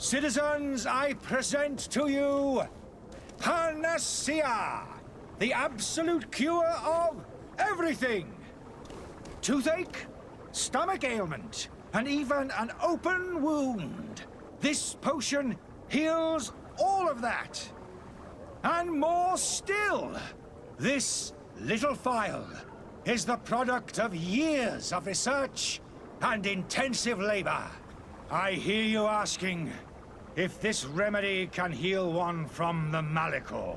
Citizens, I present to you Panacea, the absolute cure of everything. Toothache, stomach ailment, and even an open wound. This potion heals all of that. And more still. This little phial is the product of years of research and intensive labor. I hear you asking if this remedy can heal one from the Malachor.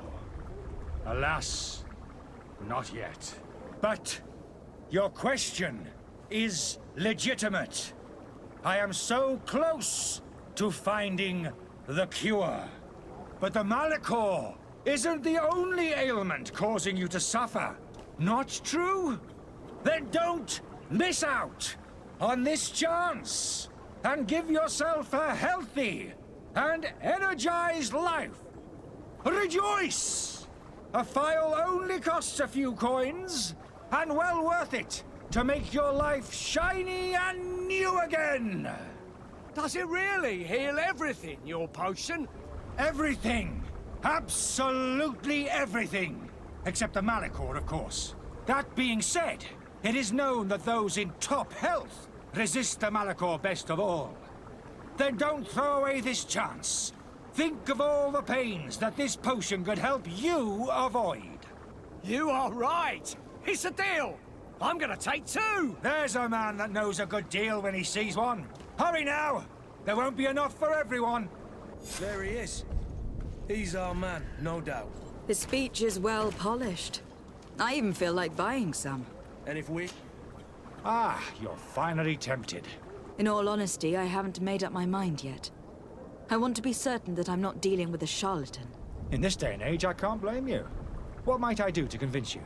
Alas, not yet. But your question is legitimate. I am so close to finding the cure. But the Malachor isn't the only ailment causing you to suffer. Not true? Then don't miss out on this chance and give yourself a healthy and energized life. Rejoice! A phial only costs a few coins, and well worth it to make your life shiny and new again. Does it really heal everything, your potion? Everything. Absolutely everything. Except the Malachor, of course. That being said, it is known that those in top health resist the Malachor best of all. Then don't throw away this chance. Think of all the pains that this potion could help you avoid. You are right. It's a deal. I'm gonna take two. There's a man that knows a good deal when he sees one. Hurry now. There won't be enough for everyone. There he is. He's our man, no doubt. His speech is well polished. I even feel like buying some. And if we... Ah, you're finally tempted. In all honesty, I haven't made up my mind yet. I want to be certain that I'm not dealing with a charlatan. In this day and age, I can't blame you. What might I do to convince you?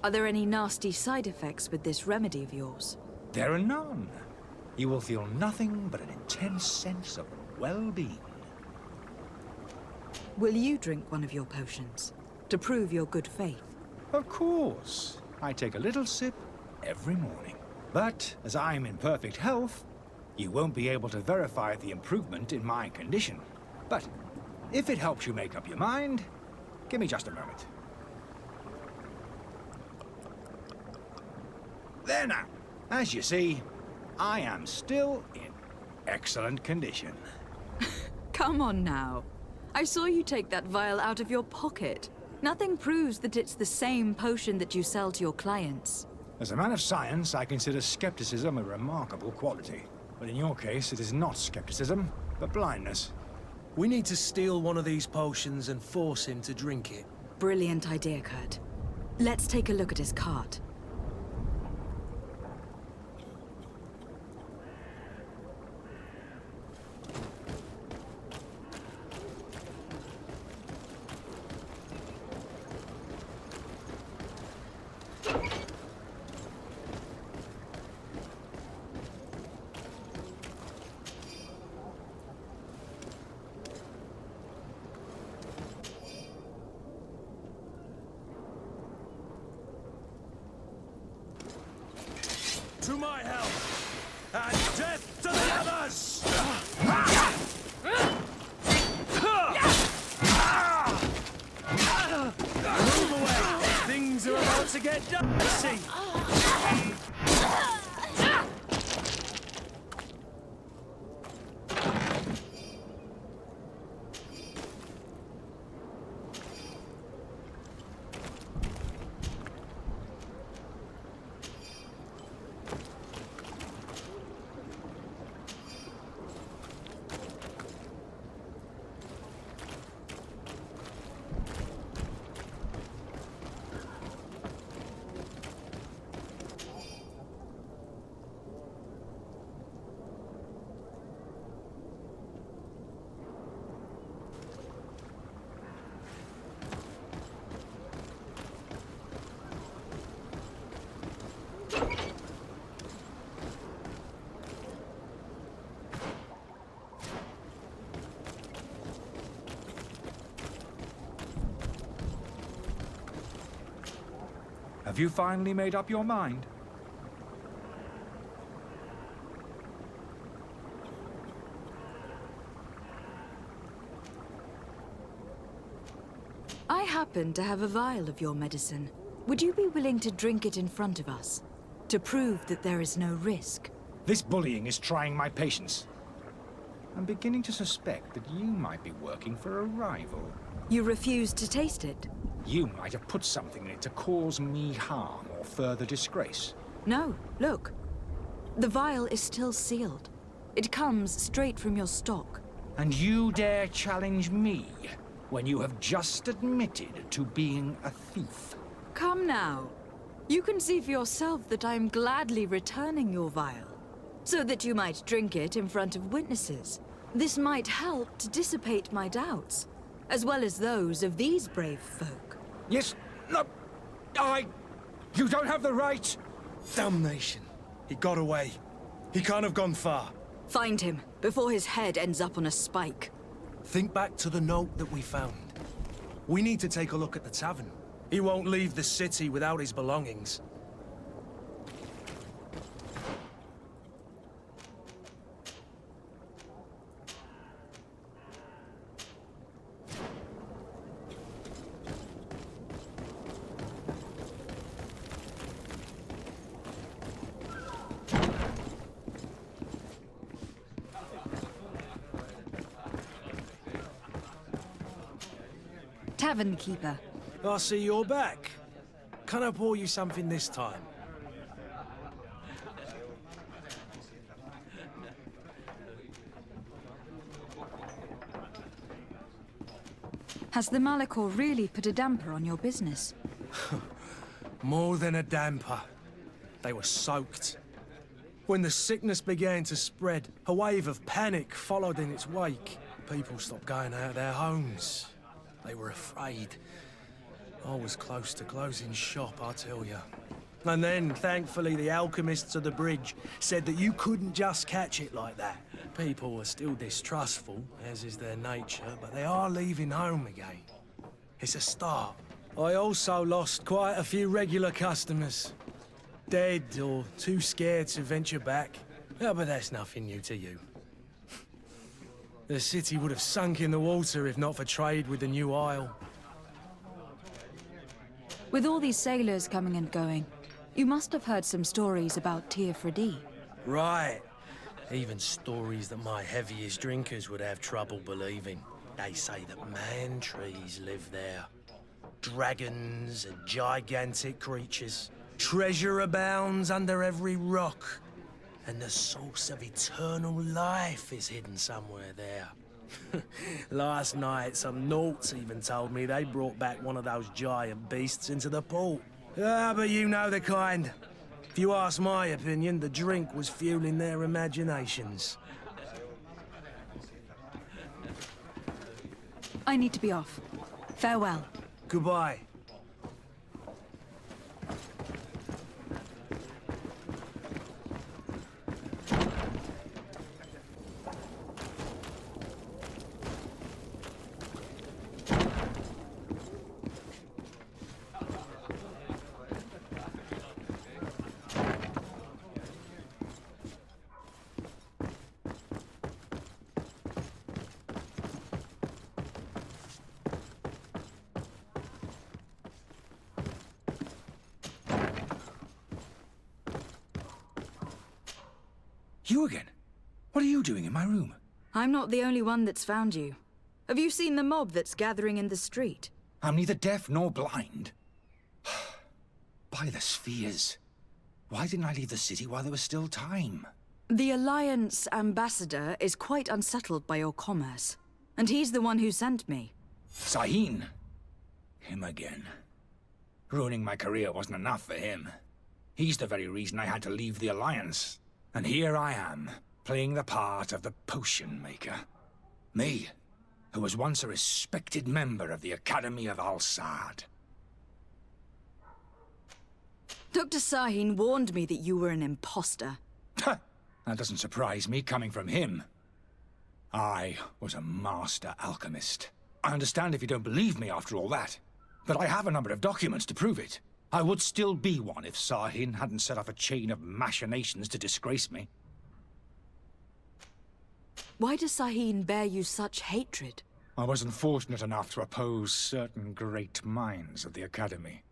Are there any nasty side effects with this remedy of yours? There are none. You will feel nothing but an intense sense of well-being. Will you drink one of your potions to prove your good faith? Of course. I take a little sip every morning. But as I'm in perfect health, you won't be able to verify the improvement in my condition. But if it helps you make up your mind, give me just a moment. There now. As you see, I am still in excellent condition. Come on now. I saw you take that vial out of your pocket. Nothing proves that it's the same potion that you sell to your clients. As a man of science, I consider skepticism a remarkable quality. But in your case, it is not skepticism, but blindness. We need to steal one of these potions and force him to drink it. Brilliant idea, Kurt. Let's take a look at his cart. To my help! And death to the others! Move away! Things are about to get dicey! Have you finally made up your mind? happen to have a vial of your medicine. Would you be willing to drink it in front of us? To prove that there is no risk? This bullying is trying my patience. I'm beginning to suspect that you might be working for a rival. You refuse to taste it? You might have put something in it to cause me harm or further disgrace. No, look. The vial is still sealed. It comes straight from your stock. And you dare challenge me when you have just admitted to being a thief? Come now. You can see for yourself that I am gladly returning your vial, so that you might drink it in front of witnesses. This might help to dissipate my doubts, as well as those of these brave folk. Yes, no, you don't have the right. Damnation. He got away. He can't have gone far. Find him, before his head ends up on a spike. Think back to the note that we found. We need to take a look at the tavern. He won't leave the city without his belongings. Tavern keeper. I see you're back. Can I pour you something this time? Has the Malachor really put a damper on your business? More than a damper. They were soaked. When the sickness began to spread, a wave of panic followed in its wake. People stopped going out of their homes. They were afraid. I was close to closing shop, I tell you. And then, thankfully, the alchemists of the bridge said that you couldn't just catch it like that. People are still distrustful, as is their nature, but they are leaving home again. It's a start. I also lost quite a few regular customers. Dead or too scared to venture back. Oh, but that's nothing new to you. The city would have sunk in the water if not for trade with the New Isle. With all these sailors coming and going, you must have heard some stories about Teofredi. Right. Even stories that my heaviest drinkers would have trouble believing. They say that man-trees live there. Dragons and gigantic creatures. Treasure abounds under every rock. And the source of eternal life is hidden somewhere there. Last night, some Nauts even told me they brought back one of those giant beasts into the port. Ah, but you know the kind. If you ask my opinion, the drink was fueling their imaginations. I need to be off. Farewell. Goodbye. You again? What are you doing in my room? I'm not the only one that's found you. Have you seen the mob that's gathering in the street? I'm neither deaf nor blind. By the spheres. Why didn't I leave the city while there was still time? The Alliance ambassador is quite unsettled by your commerce, and he's the one who sent me. Sahin. Him again. Ruining my career wasn't enough for him. He's the very reason I had to leave the Alliance. And here I am, playing the part of the potion maker. Me, who was once a respected member of the Academy of Al-Sad. Dr. Sahin warned me that you were an imposter. That doesn't surprise me, coming from him. I was a master alchemist. I understand if you don't believe me after all that, but I have a number of documents to prove it. I would still be one if Sahin hadn't set off a chain of machinations to disgrace me. Why does Sahin bear you such hatred? I wasn't fortunate enough to oppose certain great minds at the Academy,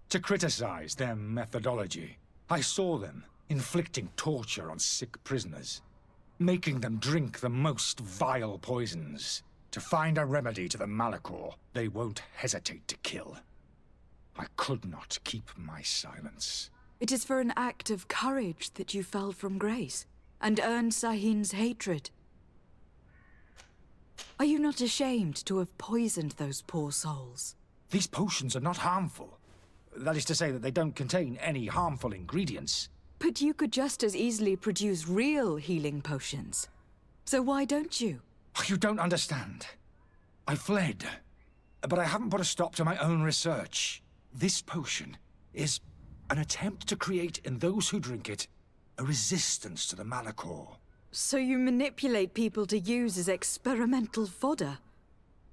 to criticize their methodology. I saw them inflicting torture on sick prisoners, making them drink the most vile poisons. To find a remedy to the Malachor, they won't hesitate to kill. I could not keep my silence. It is for an act of courage that you fell from grace and earned Sahin's hatred. Are you not ashamed to have poisoned those poor souls? These potions are not harmful. That is to say that they don't contain any harmful ingredients. But you could just as easily produce real healing potions. So why don't you? You don't understand. I fled, but I haven't put a stop to my own research. This potion is an attempt to create in those who drink it a resistance to the Malachor. So you manipulate people to use as experimental fodder?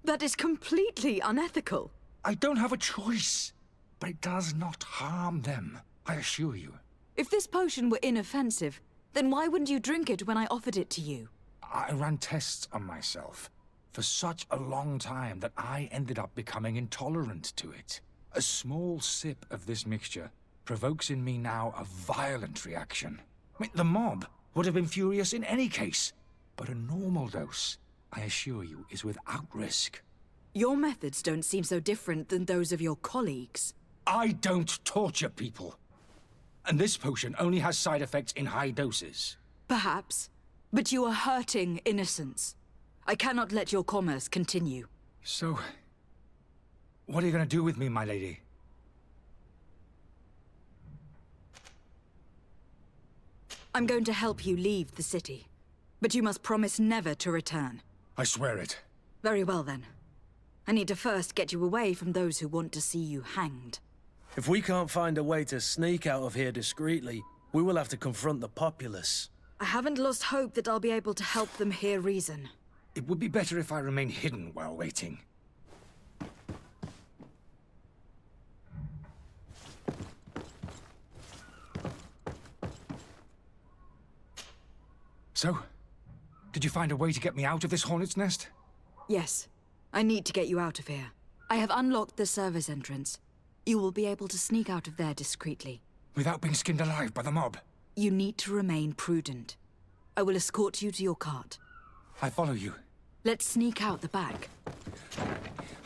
That is completely unethical. I don't have a choice, but it does not harm them, I assure you. If this potion were inoffensive, then why wouldn't you drink it when I offered it to you? I ran tests on myself for such a long time that I ended up becoming intolerant to it. A small sip of this mixture provokes in me now a violent reaction. I mean, the mob would have been furious in any case, but a normal dose, I assure you, is without risk. Your methods don't seem so different than those of your colleagues. I don't torture people. And this potion only has side effects in high doses. Perhaps, but you are hurting innocents. I cannot let your commerce continue. So, what are you going to do with me, my lady? I'm going to help you leave the city, but you must promise never to return. I swear it. Very well then. I need to first get you away from those who want to see you hanged. If we can't find a way to sneak out of here discreetly, we will have to confront the populace. I haven't lost hope that I'll be able to help them hear reason. It would be better if I remain hidden while waiting. So, did you find a way to get me out of this hornet's nest? Yes. I need to get you out of here. I have unlocked the service entrance. You will be able to sneak out of there discreetly. Without being skinned alive by the mob? You need to remain prudent. I will escort you to your cart. I follow you. Let's sneak out the back.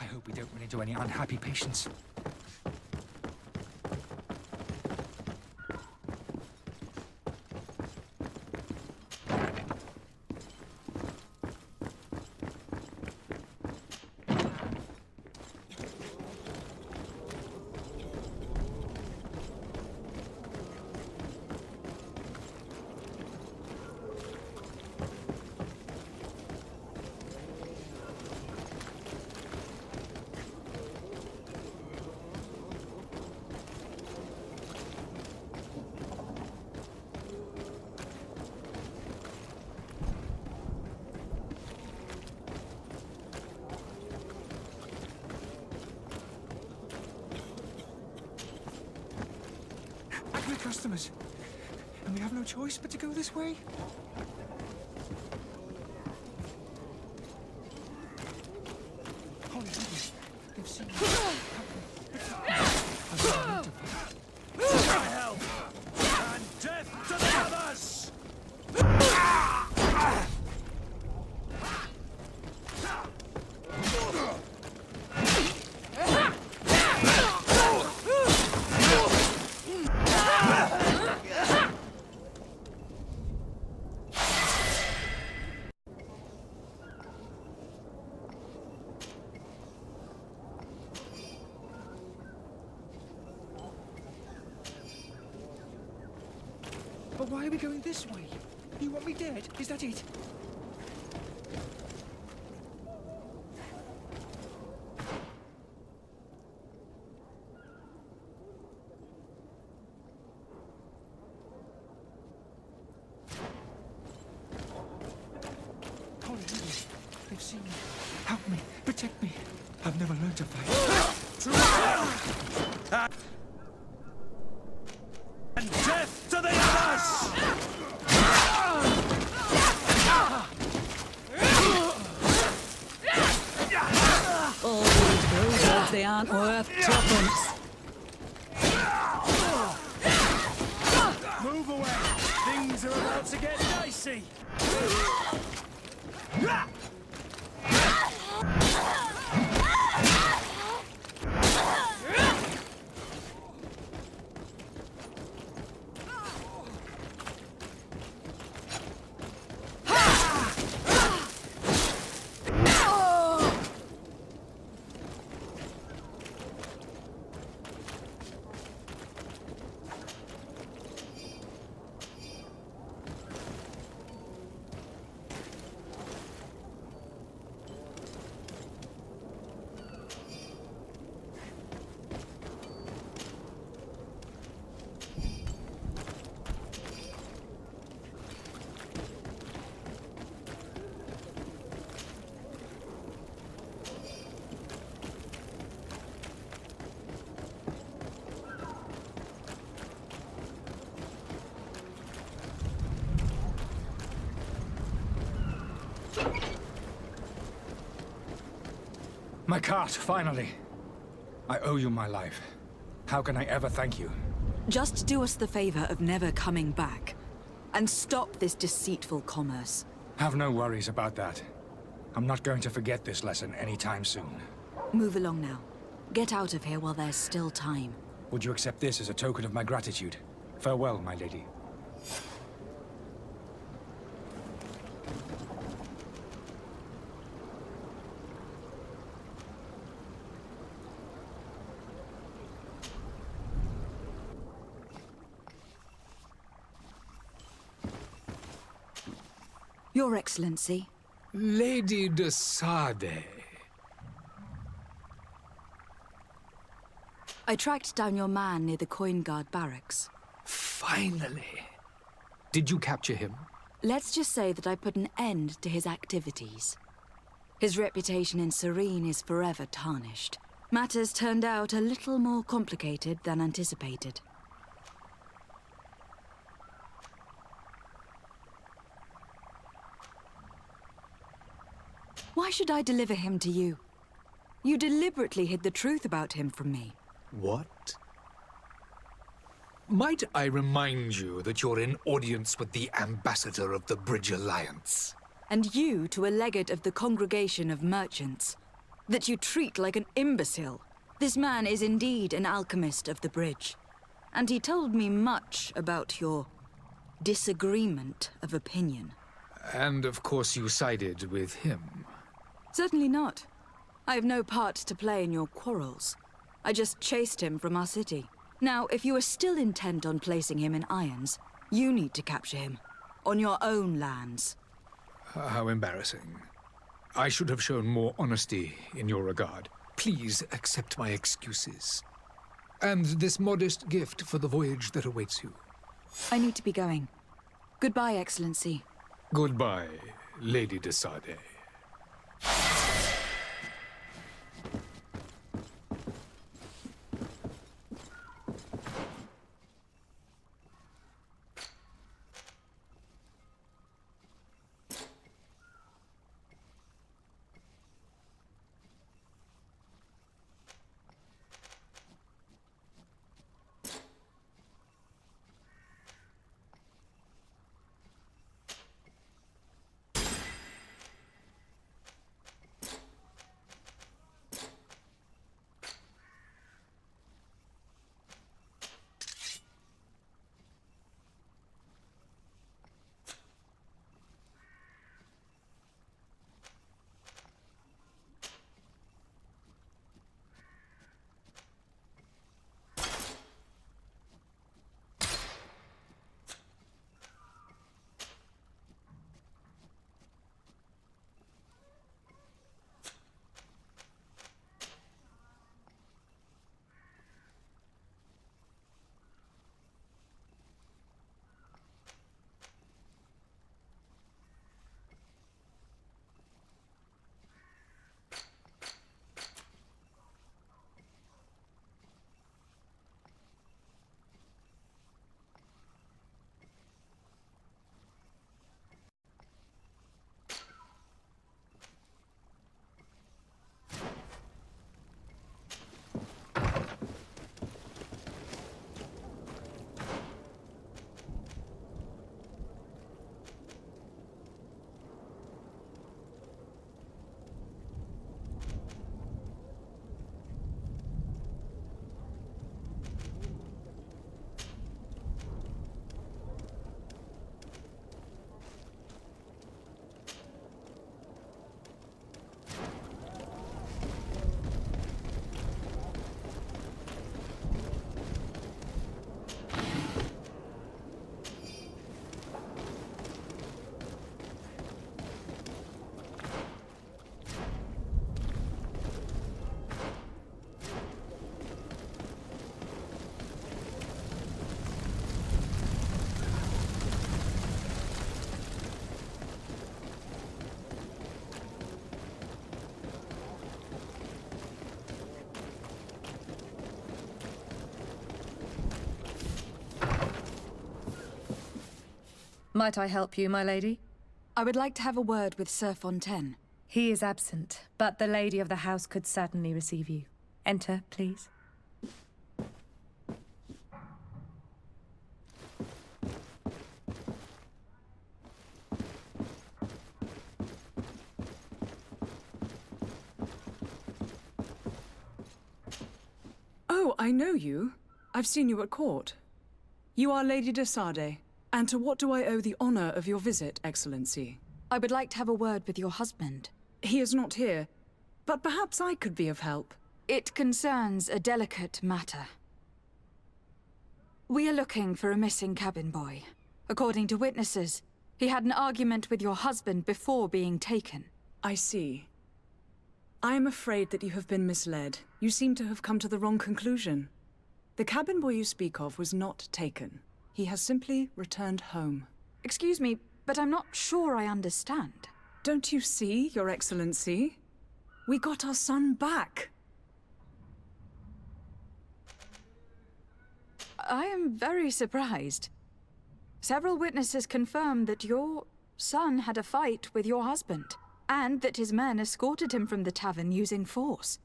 I hope we don't run into any unhappy patients. Angry customers. And we have no choice but to go this way? Holy goodness. They've seen me. Help! And death to the others! But why are we going this way? You want me dead? Is that it? Holy goodness. They've seen me. Help me. Protect me. I've never learned to fight. And death to the others! they aren't worth tuppence. Move away! Things are about to get dicey! My cart, finally. I owe you my life. How can I ever thank you? Just do us the favor of never coming back. And stop this deceitful commerce. Have no worries about that. I'm not going to forget this lesson anytime soon. Move along now. Get out of here while there's still time. Would you accept this as a token of my gratitude? Farewell, my lady. Your Excellency. Lady de Sade. I tracked down your man near the Coin Guard barracks. Finally. Did you capture him? Let's just say that I put an end to his activities. His reputation in Serene is forever tarnished. Matters turned out a little more complicated than anticipated. Why should I deliver him to you? You deliberately hid the truth about him from me. What? Might I remind you that you're in audience with the ambassador of the Bridge Alliance? And you to a legate of the Congregation of Merchants. That you treat like an imbecile. This man is indeed an alchemist of the bridge. And he told me much about your disagreement of opinion. And of course you sided with him. Certainly not. I have no part to play in your quarrels. I just chased him from our city. Now, if you are still intent on placing him in irons, you need to capture him. On your own lands. How embarrassing. I should have shown more honesty in your regard. Please accept my excuses. And this modest gift for the voyage that awaits you. I need to be going. Goodbye, Excellency. Goodbye, Lady de Sade. Might I help you, my lady? I would like to have a word with Sir Fontaine. He is absent, but the lady of the house could certainly receive you. Enter, please. Oh, I know you. I've seen you at court. You are Lady de Sade. And to what do I owe the honor of your visit, Excellency? I would like to have a word with your husband. He is not here, but perhaps I could be of help. It concerns a delicate matter. We are looking for a missing cabin boy. According to witnesses, he had an argument with your husband before being taken. I see. I am afraid that you have been misled. You seem to have come to the wrong conclusion. The cabin boy you speak of was not taken. He has simply returned home. Excuse me, but I'm not sure I understand. Don't you see, Your Excellency? We got our son back. I am very surprised. Several witnesses confirmed that your son had a fight with your husband, and that his men escorted him from the tavern using force.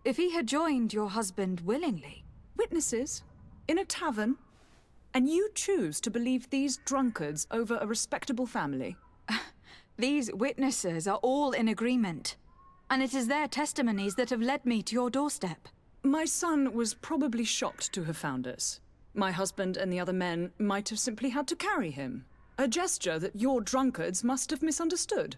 If he had joined your husband willingly... Witnesses? In a tavern? And you choose to believe these drunkards over a respectable family? These witnesses are all in agreement, and it is their testimonies that have led me to your doorstep. My son was probably shocked to have found us. My husband and the other men might have simply had to carry him. A gesture that your drunkards must have misunderstood.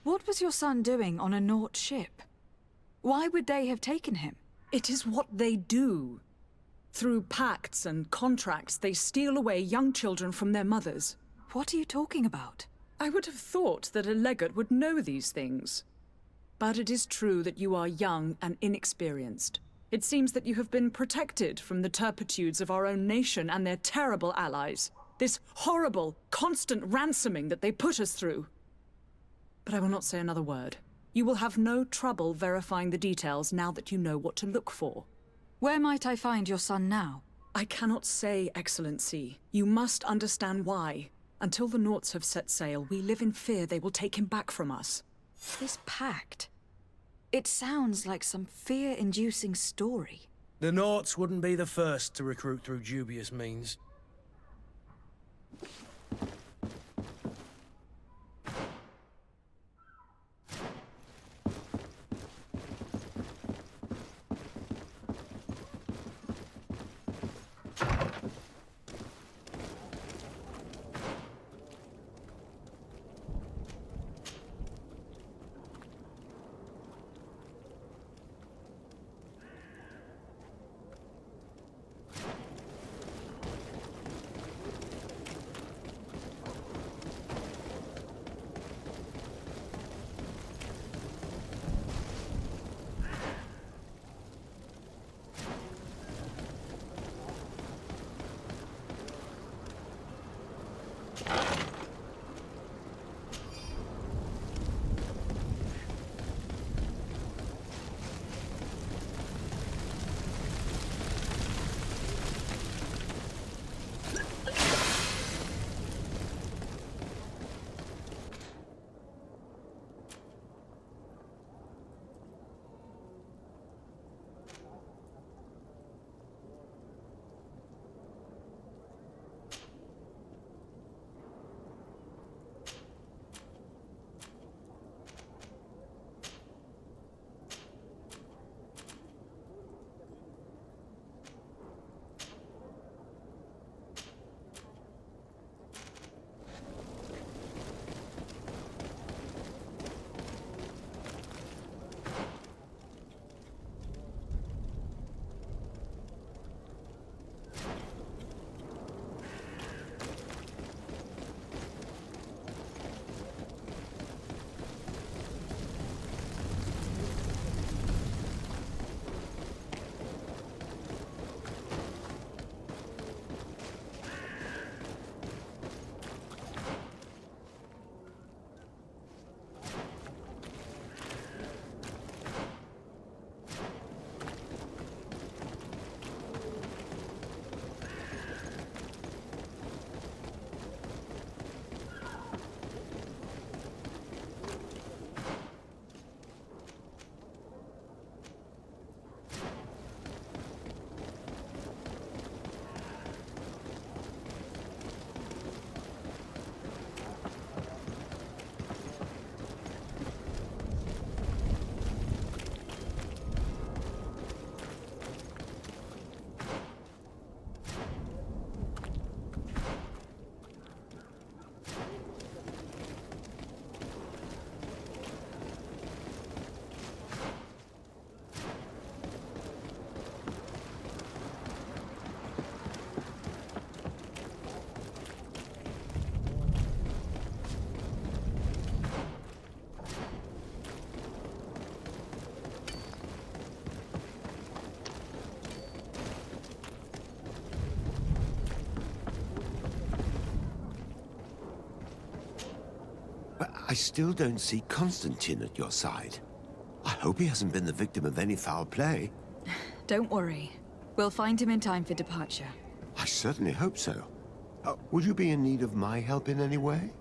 What was your son doing on a Naut ship? Why would they have taken him? It is what they do. Through pacts and contracts, they steal away young children from their mothers. What are you talking about? I would have thought that a legate would know these things. But it is true that you are young and inexperienced. It seems that you have been protected from the turpitudes of our own nation and their terrible allies. This horrible, constant ransoming that they put us through. But I will not say another word. You will have no trouble verifying the details now that you know what to look for. Where might I find your son now? I cannot say, Excellency. You must understand why. Until the Nauts have set sail, we live in fear they will take him back from us. This pact... It sounds like some fear-inducing story. The Nauts wouldn't be the first to recruit through dubious means. still don't see Constantine at your side. I hope he hasn't been the victim of any foul play. Don't worry. We'll find him in time for departure. I certainly hope so. Would you be in need of my help in any way?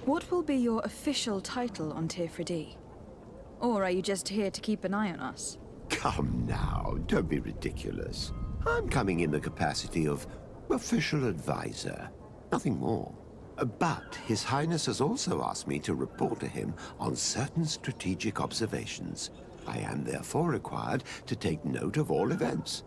What will be your official title on Tirfridi? Or are you just here to keep an eye on us? Come now, don't be ridiculous. I'm coming in the capacity of official advisor, nothing more. But His Highness has also asked me to report to him on certain strategic observations. I am therefore required to take note of all events,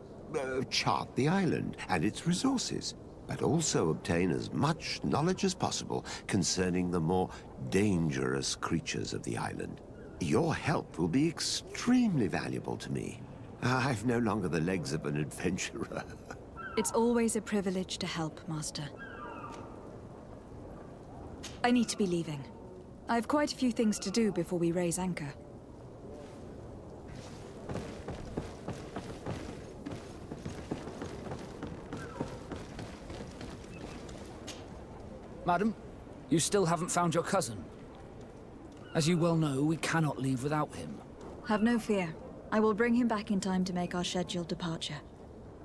chart the island and its resources, but also obtain as much knowledge as possible concerning the more dangerous creatures of the island. Your help will be extremely valuable to me. I've no longer the legs of an adventurer. It's always a privilege to help, Master. I need to be leaving. I have quite a few things to do before we raise anchor. Madam, you still haven't found your cousin. As you well know, we cannot leave without him. Have no fear. I will bring him back in time to make our scheduled departure.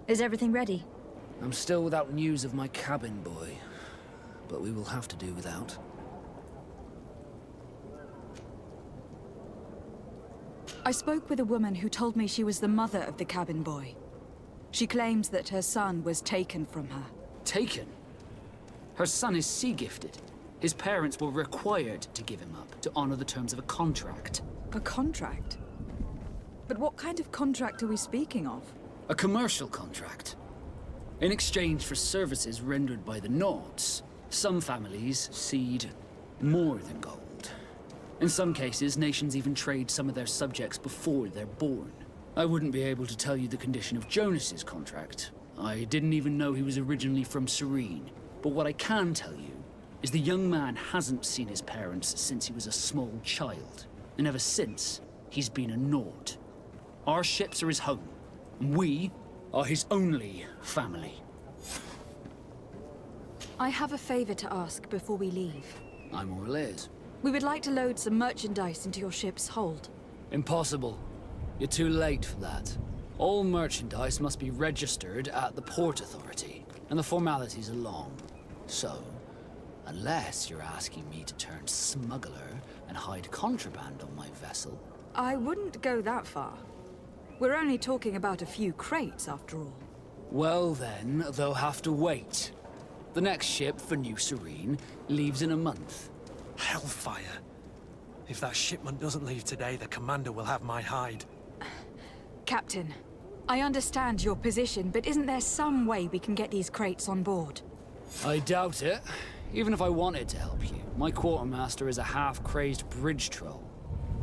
Is everything ready? I'm still without news of my cabin boy, but we will have to do without. I spoke with a woman who told me she was the mother of the cabin boy. She claims that her son was taken from her. Taken? Her son is sea-gifted. His parents were required to give him up to honor the terms of a contract. A contract? But what kind of contract are we speaking of? A commercial contract. In exchange for services rendered by the Nauts, some families cede more than gold. In some cases, nations even trade some of their subjects before they're born. I wouldn't be able to tell you the condition of Jonas's contract. I didn't even know he was originally from Serene. But what I can tell you is the young man hasn't seen his parents since he was a small child. And ever since, he's been a Naut. Our ships are his home, and we are his only family. I have a favor to ask before we leave. I'm all ears. We would like to load some merchandise into your ship's hold. Impossible. You're too late for that. All merchandise must be registered at the Port Authority, and the formalities are long. So, unless you're asking me to turn smuggler and hide contraband on my vessel... I wouldn't go that far. We're only talking about a few crates, after all. Well then, they'll have to wait. The next ship for New Serene leaves in a month. Hellfire. If that shipment doesn't leave today, the commander will have my hide. Captain, I understand your position, but isn't there some way we can get these crates on board? I doubt it. Even if I wanted to help you, my quartermaster is a half-crazed bridge troll.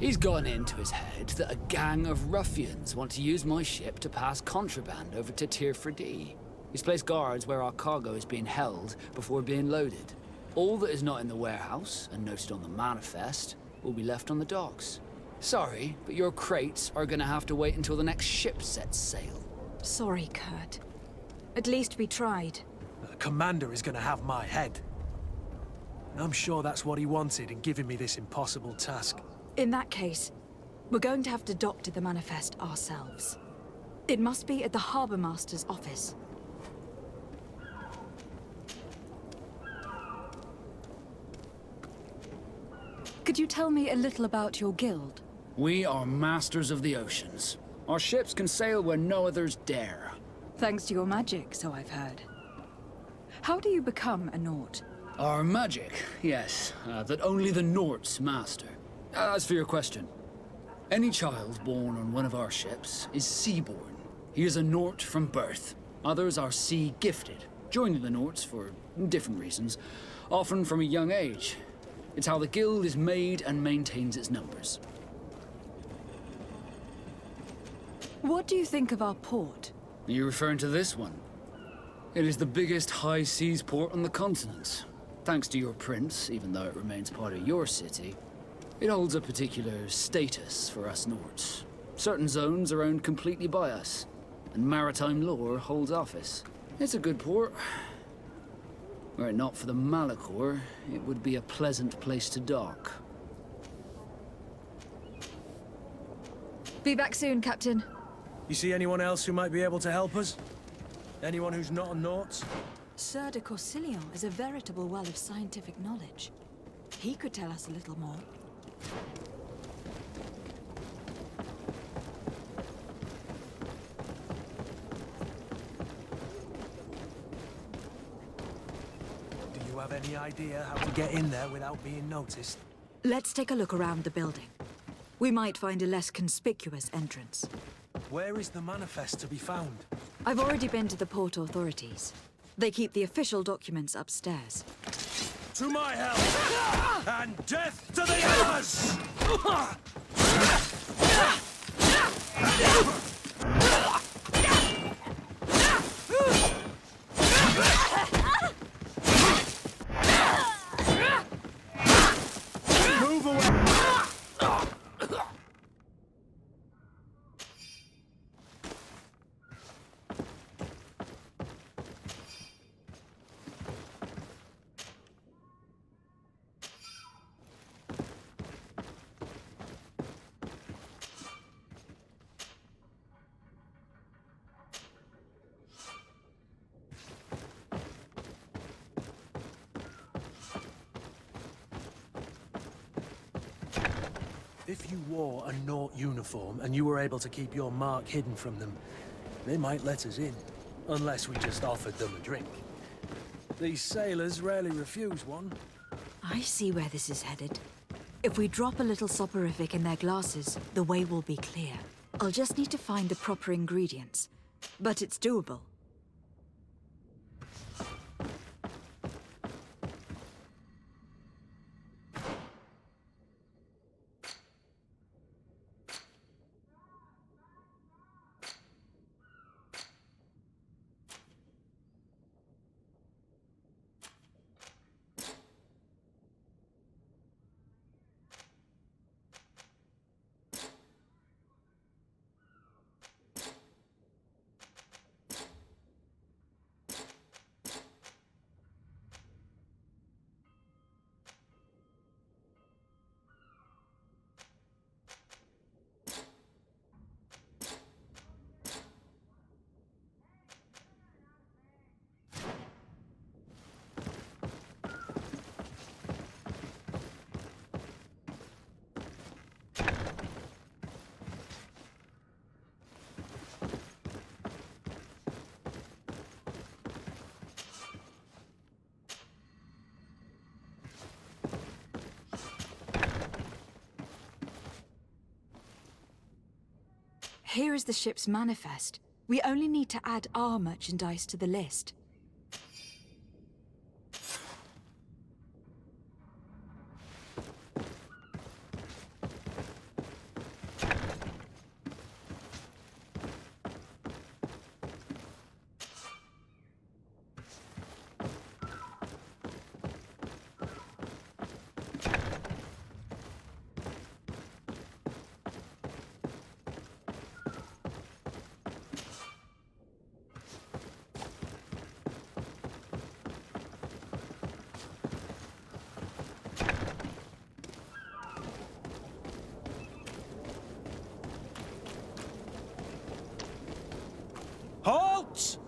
He's gotten into his head that a gang of ruffians want to use my ship to pass contraband over to Tirfridi. He's placed guards where our cargo is being held before being loaded. All that is not in the warehouse, and noted on the manifest, will be left on the docks. Sorry, but your crates are gonna have to wait until the next ship sets sail. Sorry, Kurt. At least we tried. The commander is gonna have my head. I'm sure that's what he wanted in giving me this impossible task. In that case, we're going to have to doctor the manifest ourselves. It must be at the Harbour Master's office. Could you tell me a little about your guild? We are masters of the oceans. Our ships can sail where no others dare. Thanks to your magic, so I've heard. How do you become a Naut? Our magic, yes, that only the Nauts master. As for your question, any child born on one of our ships is sea-born. He is a Naut from birth. Others are sea-gifted, joining the Nauts for different reasons, often from a young age. It's how the guild is made and maintains its numbers. What do you think of our port? Are you referring to this one? It is the biggest high seas port on the continent. Thanks to your prince, even though it remains part of your city, it holds a particular status for us Nauts. Certain zones are owned completely by us, and maritime law holds office. It's a good port. Were it not for the Malachor, it would be a pleasant place to dock. Be back soon, Captain. You see anyone else who might be able to help us? Anyone who's not a Naut? Sir de Corsilion is a veritable well of scientific knowledge. He could tell us a little more. Do you have any idea how to get in there without being noticed? Let's take a look around the building. We might find a less conspicuous entrance. Where is the manifest to be found? I've already been to the port authorities. They keep the official documents upstairs. To my help! And death to the others! Move away! If you wore a Naut uniform and you were able to keep your mark hidden from them, they might let us in. Unless we just offered them a drink. These sailors rarely refuse one. I see where this is headed. If we drop a little soporific in their glasses, the way will be clear. I'll just need to find the proper ingredients. But it's doable. Here is the ship's manifest. We only need to add our merchandise to the list. Halt!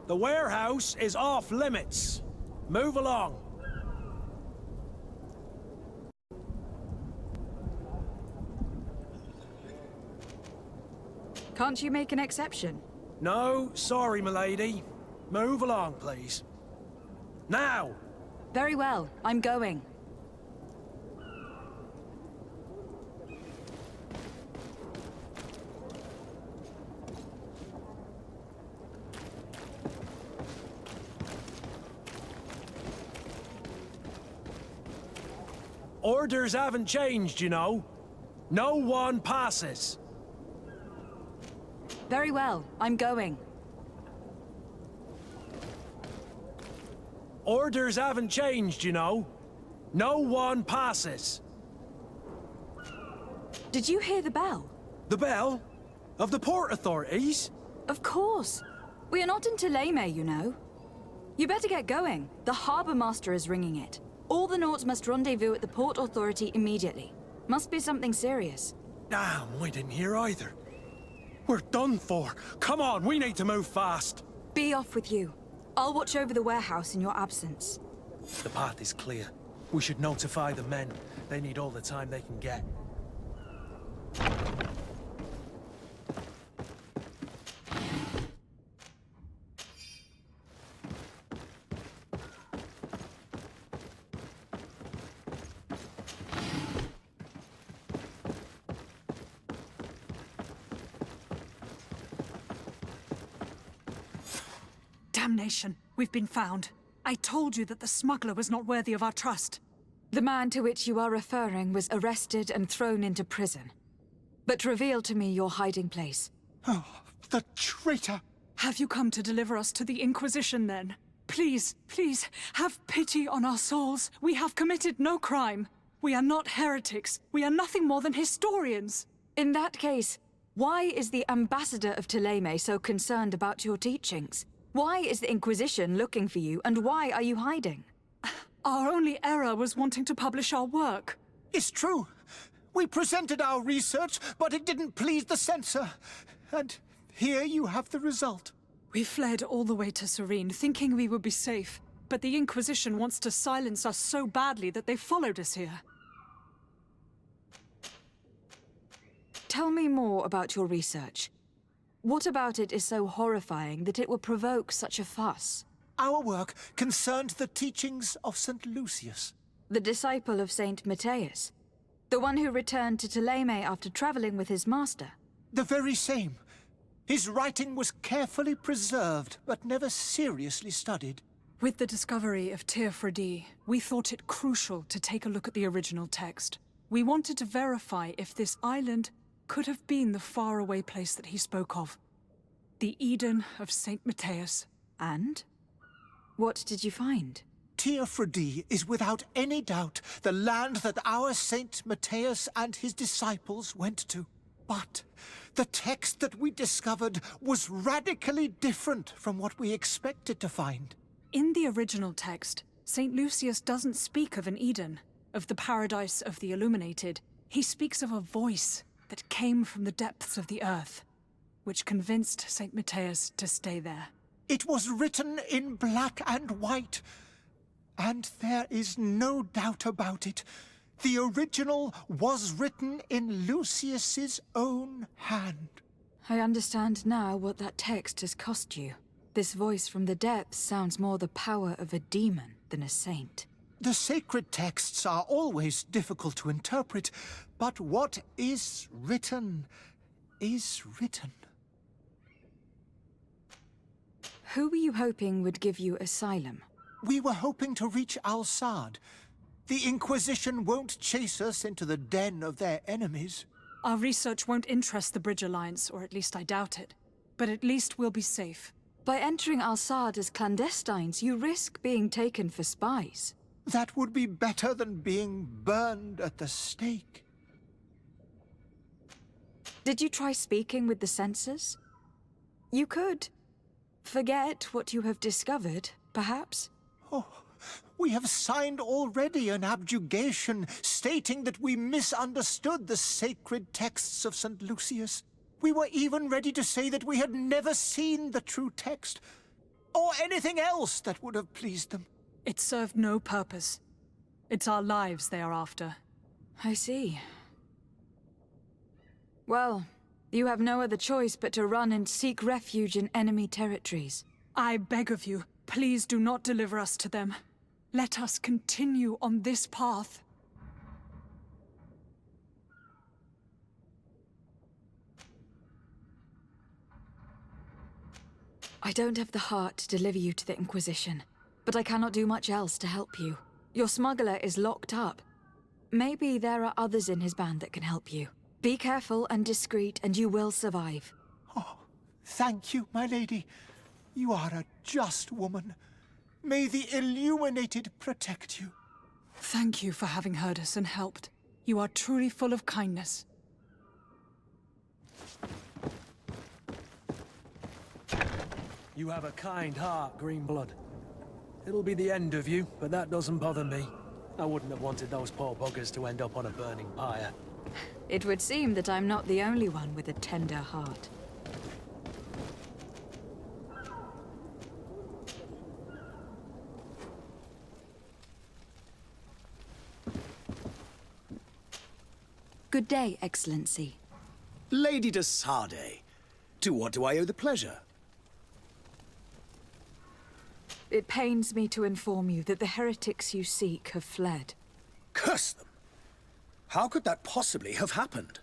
The warehouse is off limits. Move along. Can't you make an exception? No, sorry, milady. Move along, please. Now! Very well, I'm going. Orders haven't changed, you know. No one passes. Very well, I'm going. Orders haven't changed, you know. No one passes. Did you hear the bell? The bell? Of the port authorities? Of course. We are not in Teleme, you know. You better get going. The Harbour Master is ringing it. All the Nauts must rendezvous at the Port Authority immediately. Must be something serious. Damn, we didn't hear either. We're done for. Come on, we need to move fast. Be off with you. I'll watch over the warehouse in your absence. The path is clear. We should notify the men. They need all the time they can get. Damnation! We've been found. I told you that the smuggler was not worthy of our trust. The man to which you are referring was arrested and thrown into prison. But reveal to me your hiding place. Oh, the traitor! Have you come to deliver us to the Inquisition, then? Please, please, have pity on our souls. We have committed no crime. We are not heretics. We are nothing more than historians. In that case, why is the ambassador of Thélème so concerned about your teachings? Why is the Inquisition looking for you, and why are you hiding? Our only error was wanting to publish our work. It's true. We presented our research, but it didn't please the censor. And here you have the result. We fled all the way to Serene, thinking we would be safe. But the Inquisition wants to silence us so badly that they followed us here. Tell me more about your research. What about it is so horrifying that it will provoke such a fuss? Our work concerned the teachings of St. Lucius. The disciple of Saint Matthias? The one who returned to Thélème after traveling with his master? The very same. His writing was carefully preserved, but never seriously studied. With the discovery of Teofredi, we thought it crucial to take a look at the original text. We wanted to verify if this island could have been the faraway place that he spoke of. The Eden of Saint Matthias. And? What did you find? Teofredi is without any doubt the land that our Saint Matthias and his disciples went to. But the text that we discovered was radically different from what we expected to find. In the original text, Saint Lucius doesn't speak of an Eden, of the paradise of the illuminated. He speaks of a voice that came from the depths of the earth, which convinced Saint Matthias to stay there. It was written in black and white, and there is no doubt about it. The original was written in Lucius's own hand. I understand now what that text has cost you. This voice from the depths sounds more the power of a demon than a saint. The sacred texts are always difficult to interpret, but what is written is written. Who were you hoping would give you asylum? We were hoping to reach Al-Sad. The Inquisition won't chase us into the den of their enemies. Our research won't interest the Bridge Alliance, or at least I doubt it. But at least we'll be safe. By entering Al-Sad as clandestines, you risk being taken for spies. That would be better than being burned at the stake. Did you try speaking with the censors? You could. Forget what you have discovered, perhaps? Oh, we have signed already an abjugation stating that we misunderstood the sacred texts of St. Lucius. We were even ready to say that we had never seen the true text, or anything else that would have pleased them. It served no purpose. It's our lives they are after. I see. Well, you have no other choice but to run and seek refuge in enemy territories. I beg of you, please do not deliver us to them. Let us continue on this path. I don't have the heart to deliver you to the Inquisition, but I cannot do much else to help you. Your smuggler is locked up. Maybe there are others in his band that can help you. Be careful and discreet, and you will survive. Oh, thank you, my lady. You are a just woman. May the illuminated protect you. Thank you for having heard us and helped. You are truly full of kindness. You have a kind heart, Greenblood. It'll be the end of you, but that doesn't bother me. I wouldn't have wanted those poor buggers to end up on a burning pyre. It would seem that I'm not the only one with a tender heart. Good day, Excellency. Lady de Sardet, to what do I owe the pleasure? It pains me to inform you that the heretics you seek have fled. Curse them! How could that possibly have happened?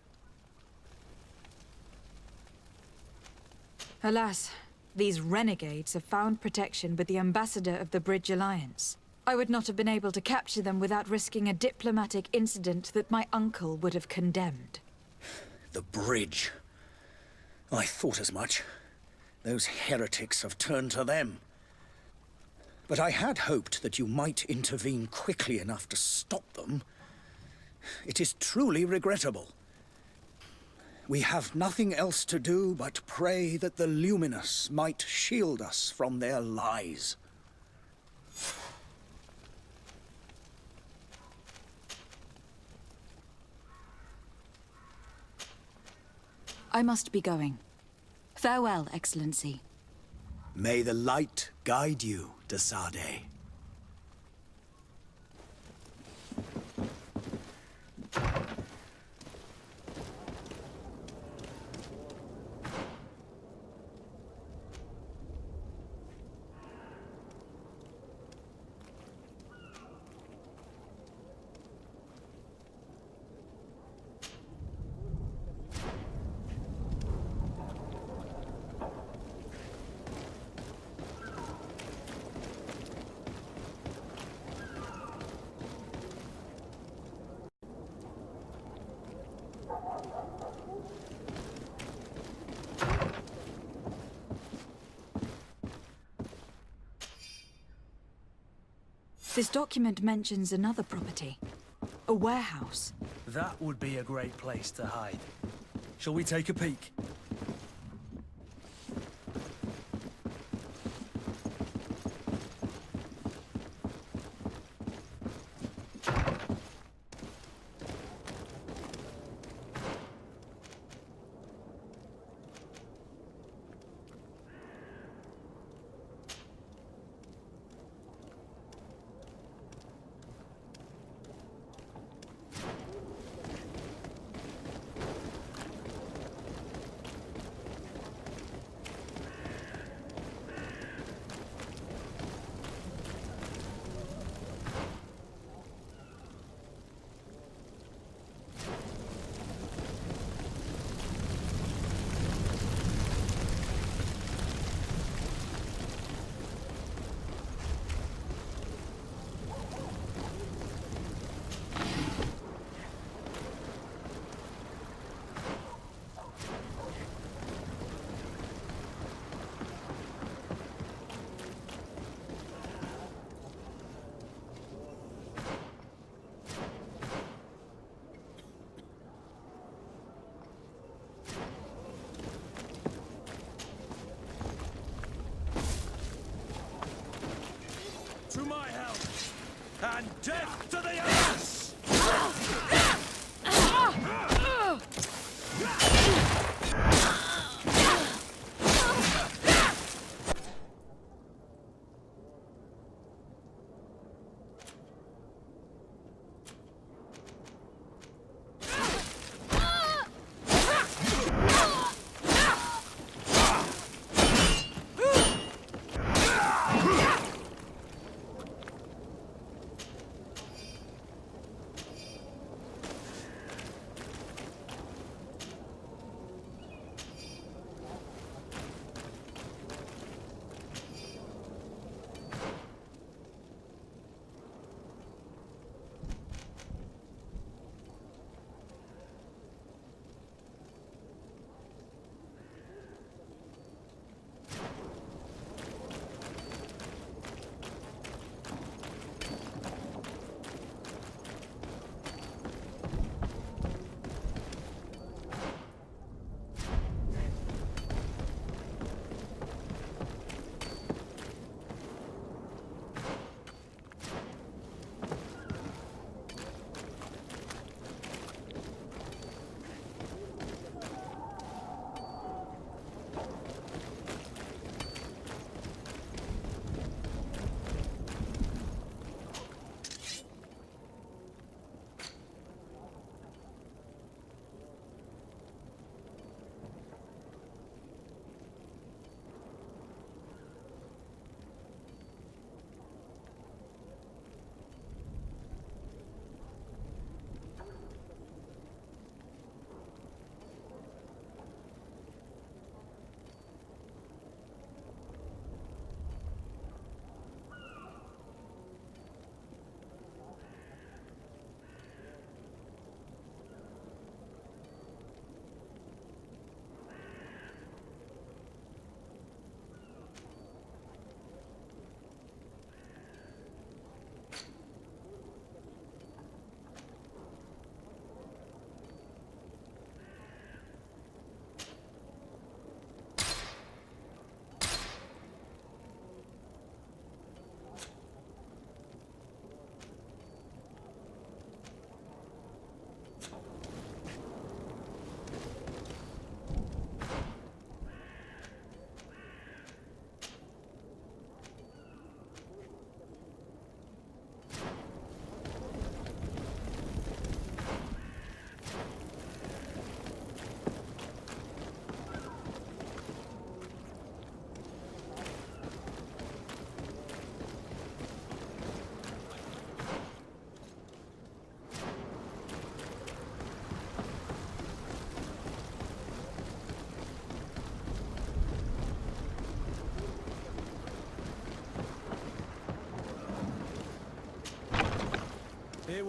Alas, these renegades have found protection with the ambassador of the Bridge Alliance. I would not have been able to capture them without risking a diplomatic incident that my uncle would have condemned. The bridge. I thought as much. Those heretics have turned to them. But I had hoped that you might intervene quickly enough to stop them. It is truly regrettable. We have nothing else to do but pray that the Luminous might shield us from their lies. I must be going. Farewell, Excellency. May the light guide you, de Sardet. This document mentions another property. A warehouse. That would be a great place to hide. Shall we take a peek? To my help! And death to the ass!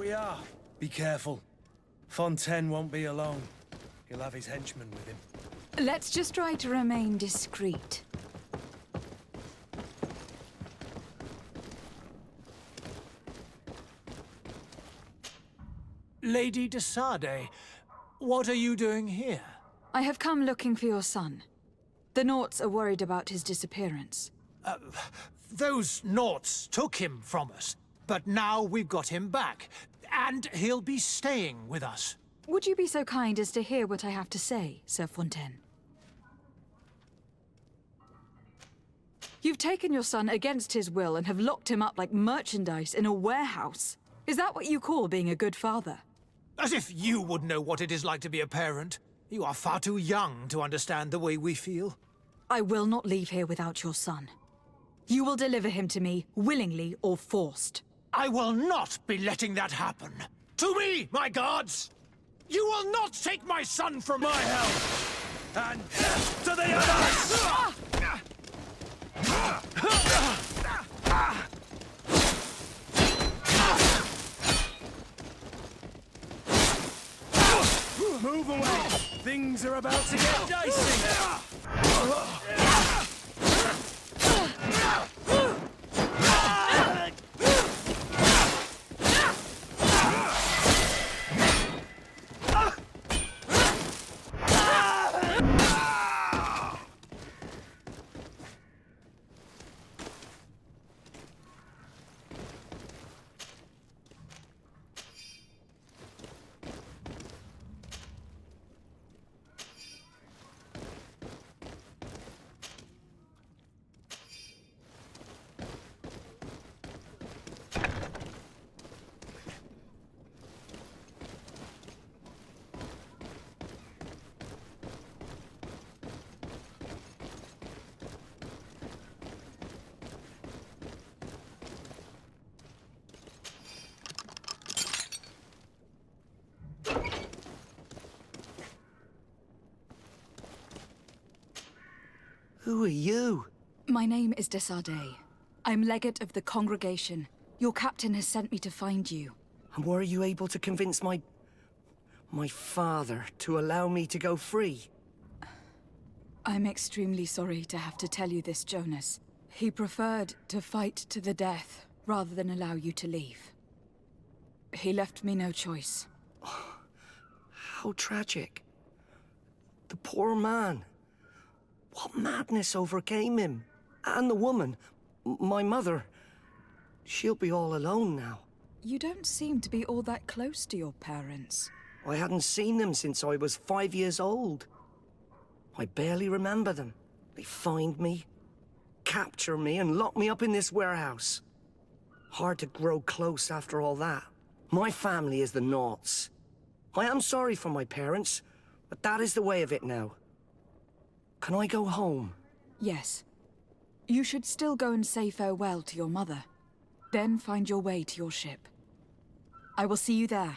we are. Be careful. Fontaine won't be alone. He'll have his henchmen with him. Let's just try to remain discreet. Lady de Sade, what are you doing here? I have come looking for your son. The Nauts are worried about his disappearance. Those Nauts took him from us, but now we've got him back, and he'll be staying with us. Would you be so kind as to hear what I have to say, Sir Fontaine? You've taken your son against his will and have locked him up like merchandise in a warehouse. Is that what you call being a good father? As if you would know what it is like to be a parent. You are far too young to understand the way we feel. I will not leave here without your son. You will deliver him to me, willingly or forced. I will not be letting that happen. To me, my gods! You will not take my son from my help! And to the others! Move away! Things are about to get dicey! Who are you? My name is de Sade. I'm legate of the congregation. Your captain has sent me to find you. And were you able to convince my father to allow me to go free? I'm extremely sorry to have to tell you this, Jonas. He preferred to fight to the death rather than allow you to leave. He left me no choice. How tragic. The poor man. What madness overcame him? And the woman, my mother, she'll be all alone now. You don't seem to be all that close to your parents. I hadn't seen them since I was 5 years old. I barely remember them. They find me, capture me, and lock me up in this warehouse. Hard to grow close after all that. My family is the Nauts. I am sorry for my parents, but that is the way of it now. Can I go home? Yes. You should still go and say farewell to your mother. Then find your way to your ship. I will see you there.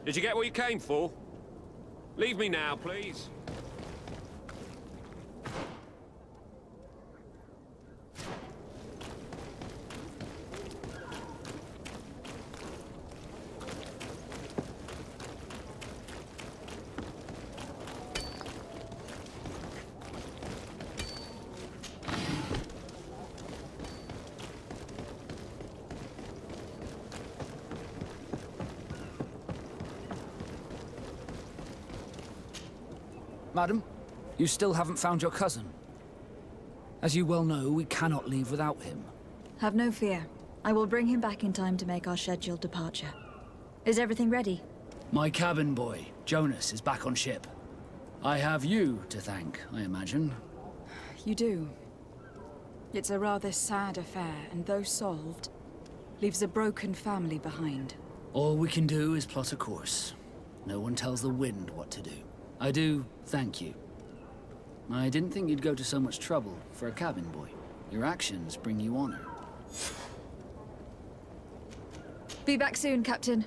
Did you get what you came for? Leave me now, please. Madam, you still haven't found your cousin. As you well know, we cannot leave without him. Have no fear. I will bring him back in time to make our scheduled departure. Is everything ready? My cabin boy, Jonas, is back on ship. I have you to thank, I imagine. You do. It's a rather sad affair, and though solved, leaves a broken family behind. All we can do is plot a course. No one tells the wind what to do. I do thank you. I didn't think you'd go to so much trouble for a cabin boy. Your actions bring you honor. Be back soon, Captain.